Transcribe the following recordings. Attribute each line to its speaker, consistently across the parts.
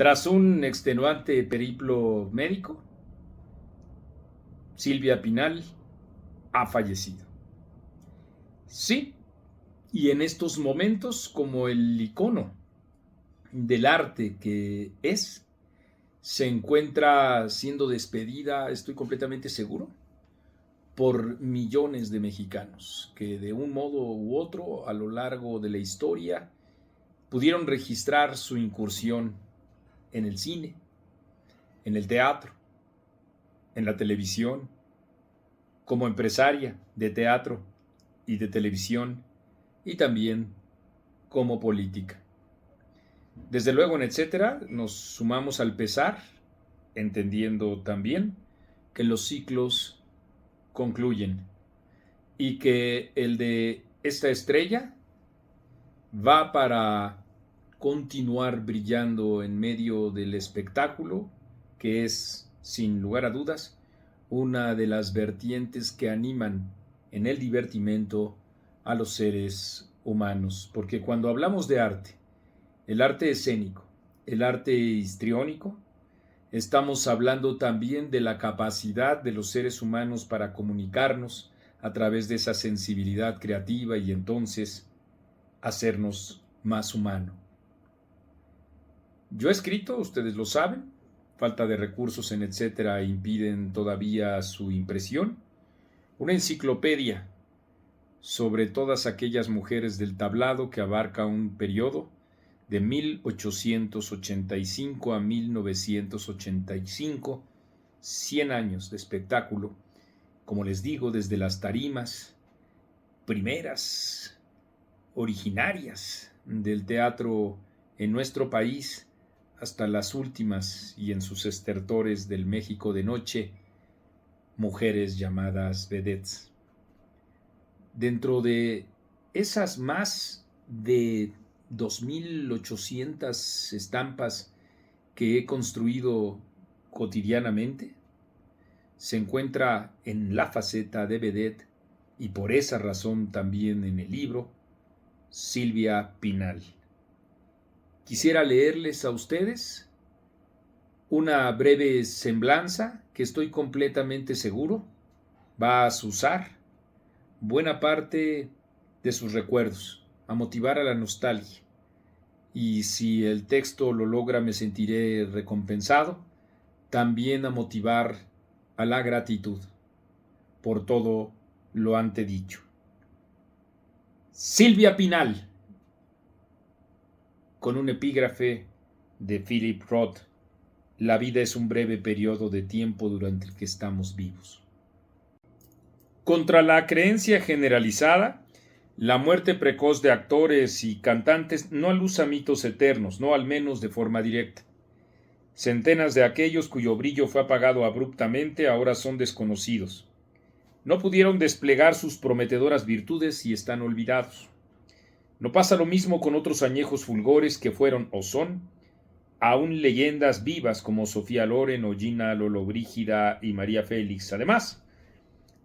Speaker 1: Tras un extenuante periplo médico, Silvia Pinal ha fallecido. Sí, y en estos momentos, como el icono del arte que es, se encuentra siendo despedida, estoy completamente seguro, por millones de mexicanos que de un modo u otro a lo largo de la historia pudieron registrar su incursión en el cine, en el teatro, en la televisión, como empresaria de teatro y de televisión y también como política. Desde luego en etcétera nos sumamos al pesar, entendiendo también que los ciclos concluyen y que el de esta estrella va para continuar brillando en medio del espectáculo, que es, sin lugar a dudas, una de las vertientes que animan en el divertimento a los seres humanos. Porque cuando hablamos de arte, el arte escénico, el arte histriónico, estamos hablando también de la capacidad de los seres humanos para comunicarnos a través de esa sensibilidad creativa y entonces hacernos más humano. Yo he escrito, ustedes lo saben, falta de recursos en etcétera impiden todavía su impresión, una enciclopedia sobre todas aquellas mujeres del tablado que abarca un periodo de 1885 a 1985, 100 años de espectáculo, como les digo, desde las tarimas primeras, originarias del teatro en nuestro país, hasta las últimas y en sus estertores del México de noche, mujeres llamadas vedettes. Dentro de esas más de 2.800 estampas que he construido cotidianamente, se encuentra en la faceta de vedette y por esa razón también en el libro, Silvia Pinal. Quisiera leerles a ustedes una breve semblanza que estoy completamente seguro va a azuzar buena parte de sus recuerdos, a motivar a la nostalgia. Y si el texto lo logra, me sentiré recompensado, también a motivar a la gratitud por todo lo antedicho. Silvia Pinal, con un epígrafe de Philip Roth: la vida es un breve periodo de tiempo durante el que estamos vivos. Contra la creencia generalizada, la muerte precoz de actores y cantantes no alusa mitos eternos, no al menos de forma directa. Centenas de aquellos cuyo brillo fue apagado abruptamente ahora son desconocidos. No pudieron desplegar sus prometedoras virtudes y están olvidados. No pasa lo mismo con otros añejos fulgores que fueron o son aún leyendas vivas como Sofía Loren o Gina Lollobrigida y María Félix. Además,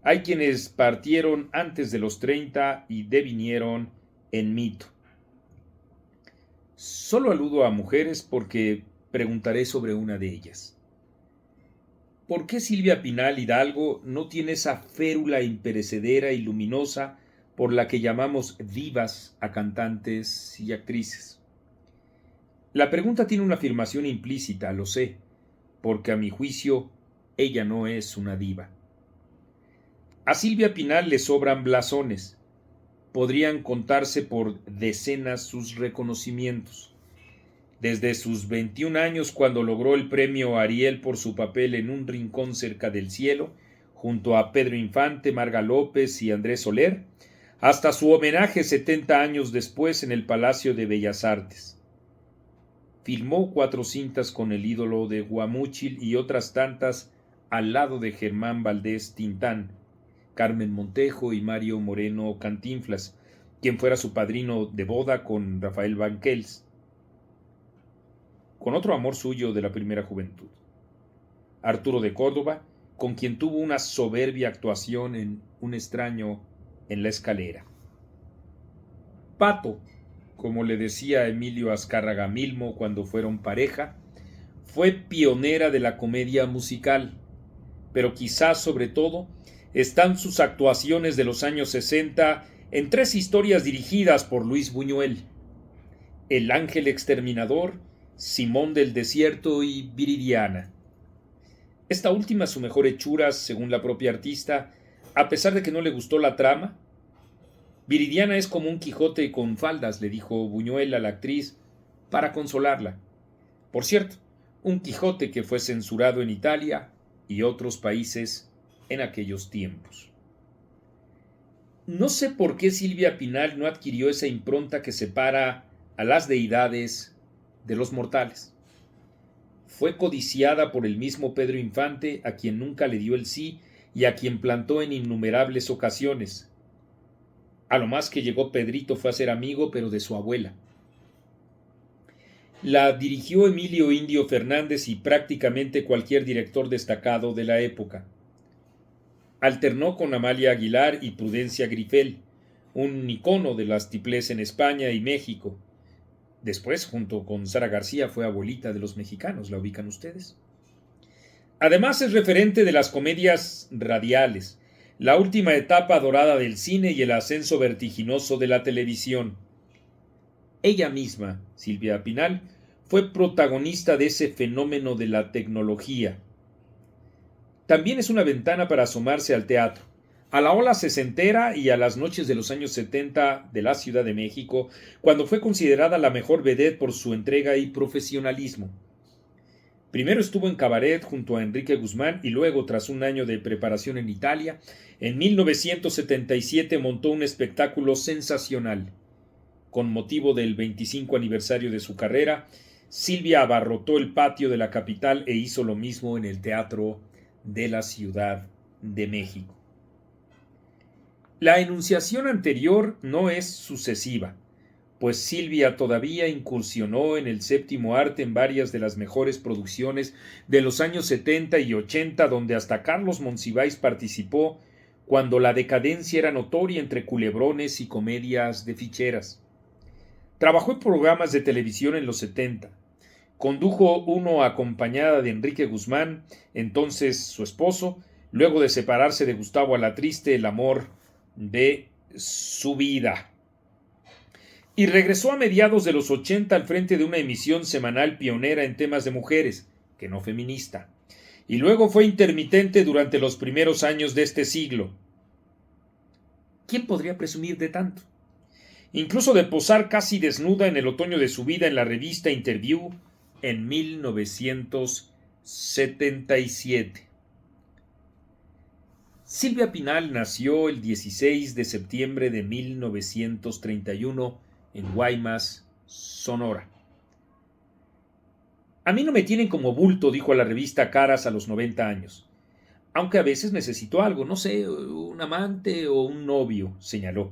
Speaker 1: hay quienes partieron antes de los 30 y devinieron en mito. Solo aludo a mujeres porque preguntaré sobre una de ellas. ¿Por qué Silvia Pinal Hidalgo no tiene esa férula imperecedera y luminosa por la que llamamos divas a cantantes y actrices? La pregunta tiene una afirmación implícita, lo sé, porque a mi juicio ella no es una diva. A Silvia Pinal le sobran blasones. Podrían contarse por decenas sus reconocimientos. Desde sus 21 años, cuando logró el premio Ariel por su papel en Un rincón cerca del cielo, junto a Pedro Infante, Marga López y Andrés Soler, hasta su homenaje 70 años después en el Palacio de Bellas Artes. Filmó 4 cintas con el ídolo de Guamúchil y otras tantas al lado de Germán Valdés Tintán, Carmen Montejo y Mario Moreno Cantinflas, quien fuera su padrino de boda con Rafael Banquels, con otro amor suyo de la primera juventud. Arturo de Córdoba, con quien tuvo una soberbia actuación en Un extraño en la escalera. Pato, como le decía Emilio Azcárraga Milmo cuando fueron pareja, fue pionera de la comedia musical, pero quizás sobre todo están sus actuaciones de los años 60 en tres historias dirigidas por Luis Buñuel: El ángel exterminador, Simón del desierto y Viridiana. Esta última su mejor hechura, según la propia artista, a pesar de que no le gustó la trama. Viridiana es como un Quijote con faldas, le dijo Buñuel a la actriz para consolarla. Por cierto, un Quijote que fue censurado en Italia y otros países en aquellos tiempos. No sé por qué Silvia Pinal no adquirió esa impronta que separa a las deidades de los mortales. Fue codiciada por el mismo Pedro Infante, a quien nunca le dio el sí y a quien plantó en innumerables ocasiones. A lo más que llegó Pedrito fue a ser amigo, pero de su abuela. La dirigió Emilio Indio Fernández y prácticamente cualquier director destacado de la época. Alternó con Amalia Aguilar y Prudencia Grifel, un icono de las tiplés en España y México. Después, junto con Sara García, fue abuelita de los mexicanos, ¿la ubican ustedes? Además es referente de las comedias radiales, la última etapa dorada del cine y el ascenso vertiginoso de la televisión. Ella misma, Silvia Pinal, fue protagonista de ese fenómeno de la tecnología. También es una ventana para asomarse al teatro, a la ola sesentera y a las noches de los años 70 de la Ciudad de México, cuando fue considerada la mejor vedette por su entrega y profesionalismo. Primero estuvo en cabaret junto a Enrique Guzmán y luego, tras un año de preparación en Italia, en 1977 montó un espectáculo sensacional. Con motivo del 25 aniversario de su carrera, Silvia abarrotó el patio de la capital e hizo lo mismo en el Teatro de la Ciudad de México. La enunciación anterior no es sucesiva, pues Silvia todavía incursionó en el séptimo arte en varias de las mejores producciones de los años 70 y 80, donde hasta Carlos Monsiváis participó cuando la decadencia era notoria entre culebrones y comedias de ficheras. Trabajó en programas de televisión en los 70. Condujo uno acompañada de Enrique Guzmán, entonces su esposo, luego de separarse de Gustavo Alatriste, el amor de su vida. Y regresó a mediados de los 80 al frente de una emisión semanal pionera en temas de mujeres, que no feminista, y luego fue intermitente durante los primeros años de este siglo. ¿Quién podría presumir de tanto? Incluso de posar casi desnuda en el otoño de su vida en la revista Interview en 1977. Silvia Pinal nació el 16 de septiembre de 1931 en Guaymas, Sonora. A mí no me tienen como bulto, dijo a la revista Caras a los 90 años. Aunque a veces necesito algo, no sé, un amante o un novio, señaló.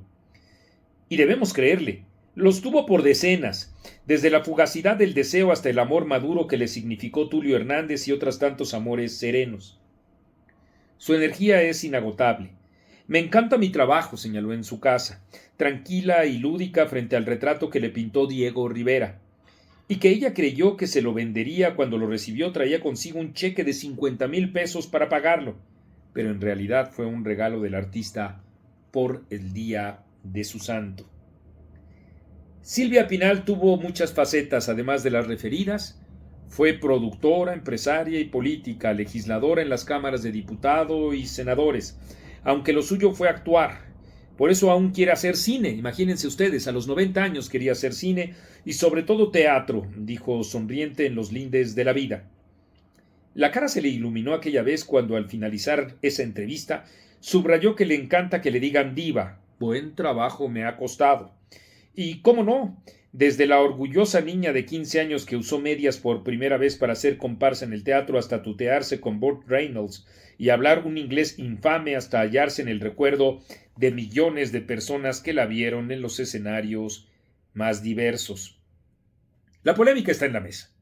Speaker 1: Y debemos creerle. Los tuvo por decenas, desde la fugacidad del deseo hasta el amor maduro que le significó Tulio Hernández y otros tantos amores serenos. Su energía es inagotable. Me encanta mi trabajo, señaló en su casa, tranquila y lúdica frente al retrato que le pintó Diego Rivera, y que ella creyó que se lo vendería cuando lo recibió. Traía consigo un cheque de 50,000 pesos para pagarlo, pero en realidad fue un regalo del artista por el día de su santo. Silvia Pinal tuvo muchas facetas, además de las referidas. Fue productora, empresaria y política, legisladora en las cámaras de diputados y senadores, aunque lo suyo fue actuar. Por eso aún quiere hacer cine. Imagínense ustedes, a los 90 años quería hacer cine y sobre todo teatro, dijo sonriente en los lindes de la vida. La cara se le iluminó aquella vez cuando, al finalizar esa entrevista, subrayó que le encanta que le digan diva. Buen trabajo me ha costado. Y cómo no, desde la orgullosa niña de 15 años que usó medias por primera vez para hacer comparsa en el teatro hasta tutearse con Burt Reynolds y hablar un inglés infame hasta hallarse en el recuerdo de millones de personas que la vieron en los escenarios más diversos. La polémica está en la mesa.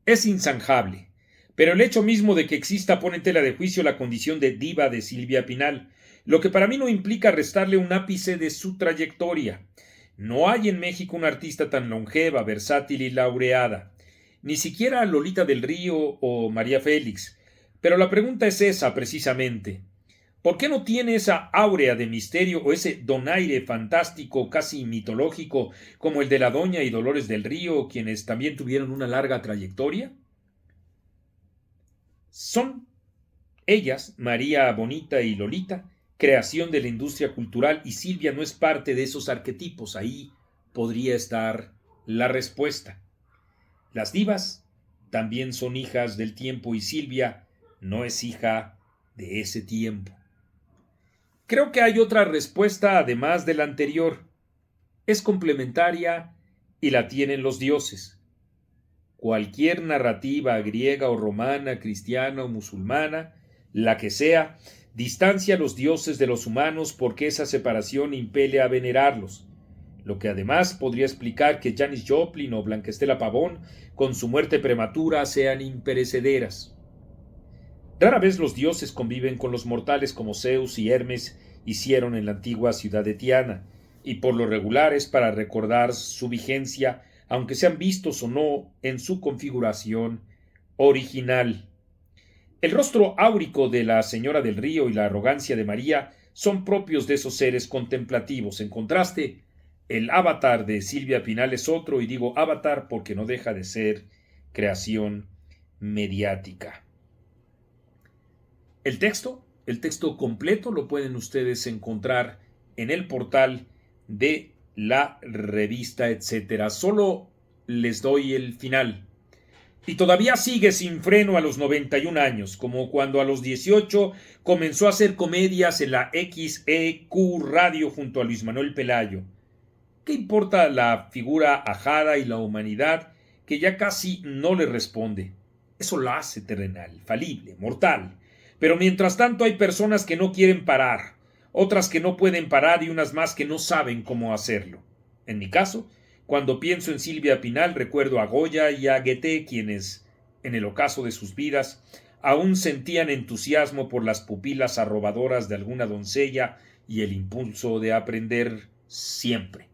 Speaker 1: Es inzanjable, pero el hecho mismo de que exista pone en tela de juicio la condición de diva de Silvia Pinal, lo que para mí no implica restarle un ápice de su trayectoria. No hay en México una artista tan longeva, versátil y laureada. ni siquiera Lolita del Río o María Félix. Pero la pregunta es esa precisamente. ¿Por qué no tiene esa áurea de misterio o ese donaire fantástico, casi mitológico, como el de la Doña y Dolores del Río, quienes también tuvieron una larga trayectoria? Son ellas, María Bonita y Lolita, creación de la industria cultural, y Silvia no es parte de esos arquetipos. Ahí podría estar la respuesta. Las divas también son hijas del tiempo y Silvia no es hija de ese tiempo. Creo que hay otra respuesta además de la anterior. Es complementaria y la tienen los dioses. Cualquier narrativa griega o romana, cristiana o musulmana, la que sea, distancia a los dioses de los humanos porque esa separación impele a venerarlos. Lo que además podría explicar que Janis Joplin o Blanquestela Pavón, con su muerte prematura, sean imperecederas. Rara vez los dioses conviven con los mortales como Zeus y Hermes hicieron en la antigua ciudad de Tiana, y por lo regular es para recordar su vigencia, aunque sean vistos o no en su configuración original. El rostro áurico de la Señora del Río y la arrogancia de María son propios de esos seres contemplativos. En contraste, el avatar de Silvia Pinal es otro, y digo avatar porque no deja de ser creación mediática. El texto completo lo pueden ustedes encontrar en el portal de la revista, etcétera. Solo les doy el final. Y todavía sigue sin freno a los 91 años, como cuando a los 18 comenzó a hacer comedias en la XEQ Radio junto a Luis Manuel Pelayo. ¿Qué importa la figura ajada y la humanidad que ya casi no le responde? Eso la hace terrenal, falible, mortal. Pero mientras tanto hay personas que no quieren parar, otras que no pueden parar y unas más que no saben cómo hacerlo. En mi caso, cuando pienso en Silvia Pinal, recuerdo a Goya y a Goethe, quienes, en el ocaso de sus vidas, aún sentían entusiasmo por las pupilas arrobadoras de alguna doncella y el impulso de aprender siempre,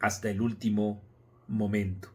Speaker 1: hasta el último momento.